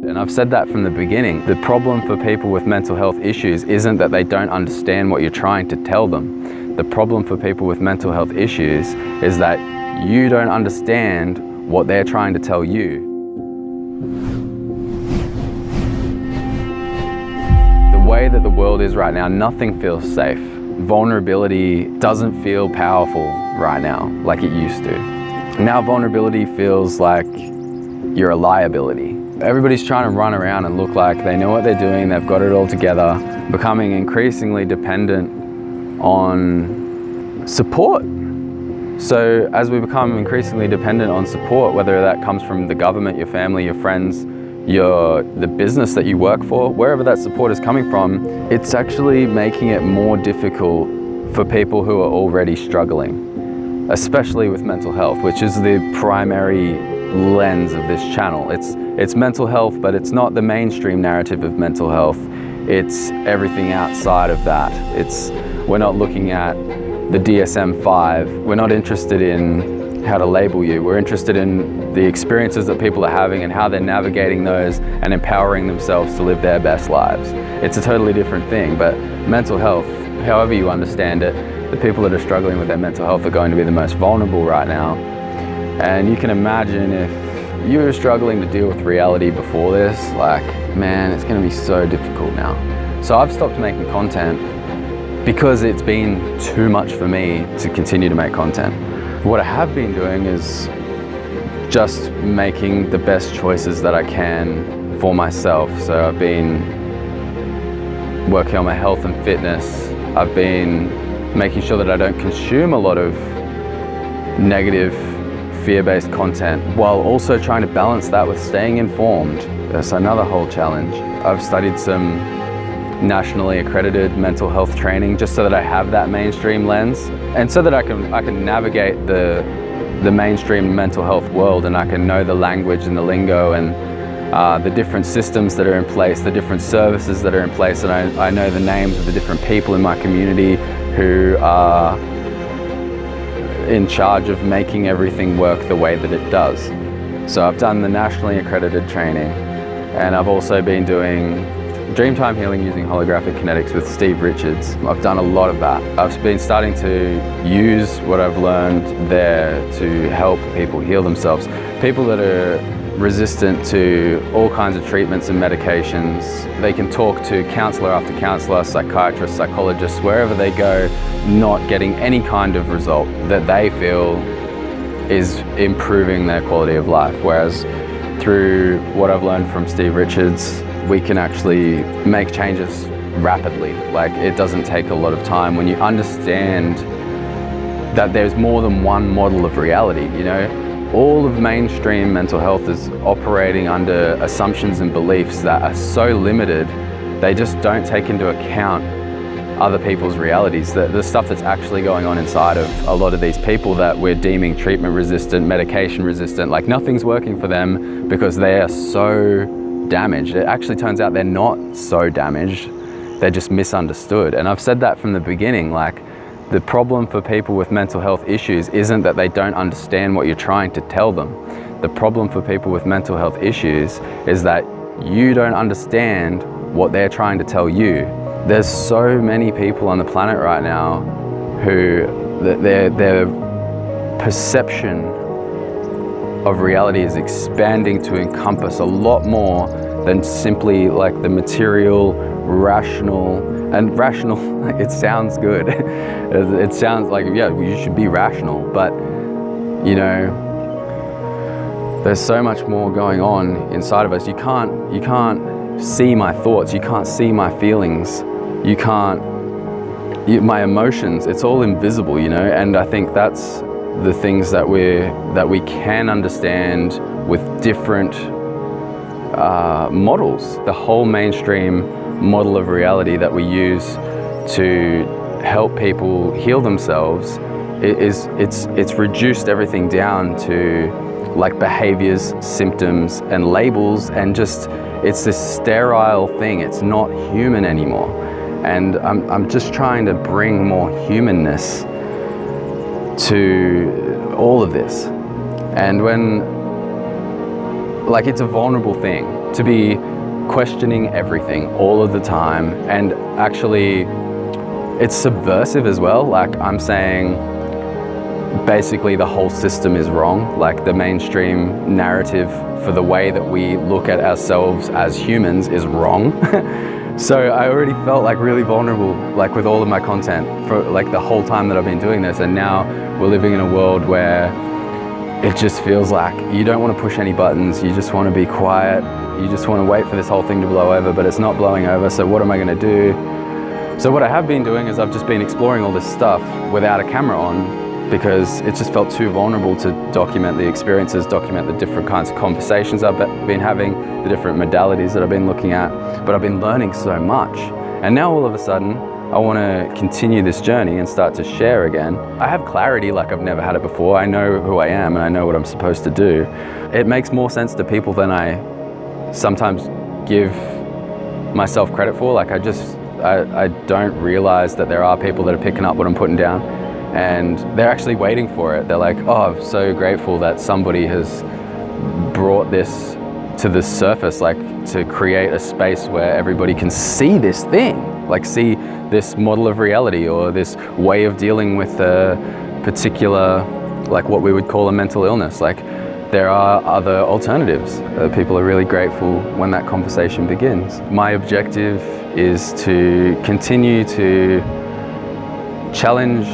And I've said that from the beginning. The problem for people with mental health issues isn't that they don't understand what you're trying to tell them. The problem for people with mental health issues is that you don't understand what they're trying to tell you. The way that the world is right now, nothing feels safe. Vulnerability doesn't feel powerful right now like it used to. Now vulnerability feels like you're a liability. Everybody's trying to run around and look like they know what they're doing, they've got it all together, becoming increasingly dependent on support. So as we become increasingly dependent on support, whether that comes from the government, your family, your friends, the business that you work for, wherever that support is coming from, it's actually making it more difficult for people who are already struggling, especially with mental health, which is the primary lens of this channel. It's mental health, but it's not the mainstream narrative of mental health. It's everything outside of that. We're not looking at the DSM-5. We're not interested in how to label you. We're interested in the experiences that people are having and how they're navigating those and empowering themselves to live their best lives. It's a totally different thing, but mental health, however you understand it, the people that are struggling with their mental health are going to be the most vulnerable right now. And you can imagine if you were struggling to deal with reality before this, like, man, it's going to be so difficult now. So I've stopped making content because it's been too much for me to continue to make content. What I have been doing is just making the best choices that I can for myself. So I've been working on my health and fitness. I've been making sure that I don't consume a lot of negative, fear-based content, while also trying to balance that with staying informed. That's another whole challenge. I've studied some nationally accredited mental health training just so that I have that mainstream lens, and so that I can navigate the mainstream mental health world, and I can know the language and the lingo and the different systems that are in place, the different services that are in place, and I know the names of the different people in my community who are in charge of making everything work the way that it does. So I've done the nationally accredited training, and I've also been doing Dreamtime healing using holographic kinetics with Steve Richards. I've done a lot of that. I've been starting to use what I've learned there to help people heal themselves. People that are resistant to all kinds of treatments and medications, they can talk to counselor after counselor, psychiatrist, psychologist, wherever they go, not getting any kind of result that they feel is improving their quality of life. Whereas through what I've learned from Steve Richards, we can actually make changes rapidly. Like, it doesn't take a lot of time when you understand that there's more than one model of reality, you know? All of mainstream mental health is operating under assumptions and beliefs that are so limited, they just don't take into account other people's realities, the stuff that's actually going on inside of a lot of these people that we're deeming treatment resistant, medication resistant. Like, nothing's working for them because they are so damaged. It actually turns out they're not so damaged, they're just misunderstood. And I've said that from the beginning, like, the problem for people with mental health issues isn't that they don't understand what you're trying to tell them. The problem for people with mental health issues is that you don't understand what they're trying to tell you. There's so many people on the planet right now who their perception of reality is expanding to encompass a lot more than simply like the material, rational, it sounds good. It sounds like, yeah, you should be rational, but you know, there's so much more going on inside of us. You can't see my thoughts, you can't see my feelings, my emotions, it's all invisible, you know, and I think that's the things that we can understand with different models. The whole mainstream model of reality that we use to help people heal themselves it's reduced everything down to like behaviours, symptoms and labels, and just it's this sterile thing. It's not human anymore, and I'm just trying to bring more humanness to all of this. And when, like, it's a vulnerable thing to be questioning everything all of the time. And actually, it's subversive as well. Like, I'm saying basically the whole system is wrong. Like, the mainstream narrative for the way that we look at ourselves as humans is wrong. So I already felt like really vulnerable, like with all of my content for like the whole time that I've been doing this. And now we're living in a world where it just feels like you don't want to push any buttons. You just want to be quiet. You just want to wait for this whole thing to blow over, but it's not blowing over. So what am I going to do? So what I have been doing is I've just been exploring all this stuff without a camera on, because it just felt too vulnerable to document the experiences, document the different kinds of conversations I've been having, the different modalities that I've been looking at. But I've been learning so much. And now all of a sudden, I want to continue this journey and start to share again. I have clarity like I've never had it before. I know who I am and I know what I'm supposed to do. It makes more sense to people than I sometimes give myself credit for. Like, I don't realize that there are people that are picking up what I'm putting down, and they're actually waiting for it. They're like, oh, I'm so grateful that somebody has brought this to the surface, like to create a space where everybody can see this thing, like see this model of reality or this way of dealing with a particular, like what we would call a mental illness. Like, there are other alternatives. People are really grateful when that conversation begins. My objective is to continue to challenge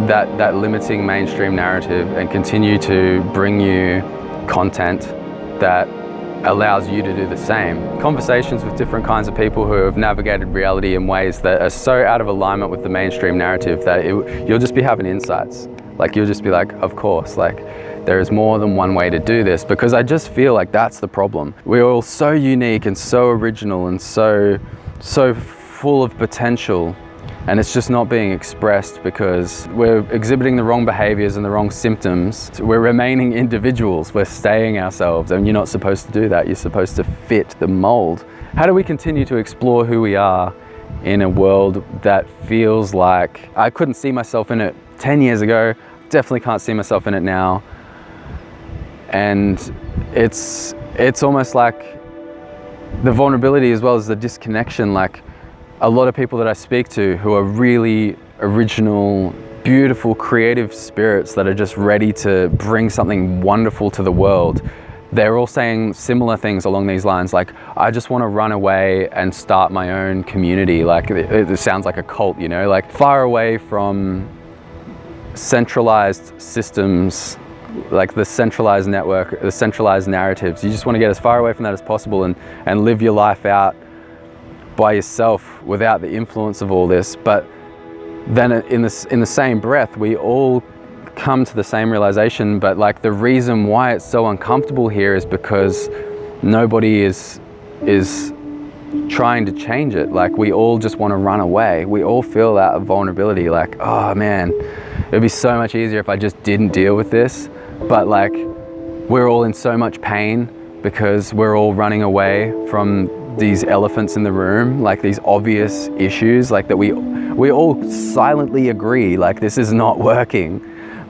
that limiting mainstream narrative and continue to bring you content that allows you to do the same. Conversations with different kinds of people who have navigated reality in ways that are so out of alignment with the mainstream narrative that you'll just be having insights. Like, you'll just be like, of course, like, there is more than one way to do this, because I just feel like that's the problem. We're all so unique and so original and so full of potential, and it's just not being expressed because we're exhibiting the wrong behaviors and the wrong symptoms. We're remaining individuals, we're staying ourselves, and you're not supposed to do that. You're supposed to fit the mold. How do we continue to explore who we are in a world that feels like I couldn't see myself in it 10 years ago, definitely can't see myself in it now? And it's almost like the vulnerability as well as the disconnection. Like, a lot of people that I speak to who are really original, beautiful, creative spirits that are just ready to bring something wonderful to the world, they're all saying similar things along these lines. Like, I just want to run away and start my own community. Like, it sounds like a cult, you know, like far away from centralized systems, like the centralized network, the centralized narratives. You just want to get as far away from that as possible and live your life out by yourself without the influence of all this. But then in the same breath, we all come to the same realization, but like the reason why it's so uncomfortable here is because nobody is trying to change it. Like, we all just want to run away. We all feel that vulnerability, like, oh man, it'd be so much easier if I just didn't deal with this. But like, we're all in so much pain because we're all running away from these elephants in the room, like these obvious issues, like that we all silently agree, like, this is not working.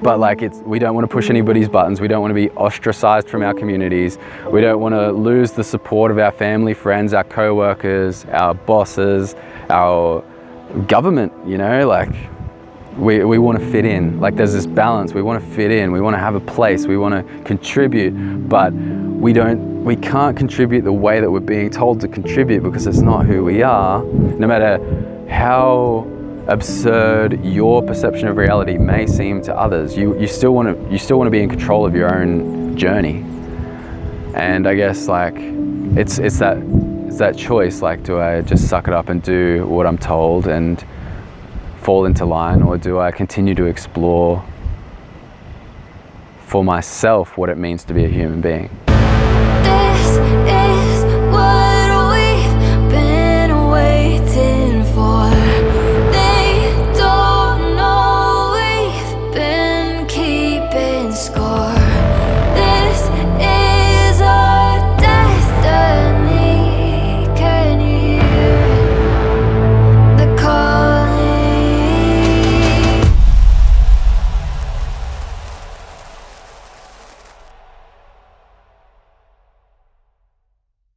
But like, we don't want to push anybody's buttons. We don't want to be ostracized from our communities. We don't want to lose the support of our family, friends, our co-workers, our bosses, our government, you know, like we want to fit in. Like, there's this balance. We want to fit in. We want to have a place. We want to contribute, but we can't contribute the way that we're being told to contribute because it's not who we are. No matter how absurd your perception of reality may seem to others, you still want to be in control of your own journey. And I guess like it's that choice. Like, do I just suck it up and do what I'm told and fall into line, or do I continue to explore for myself what it means to be a human being?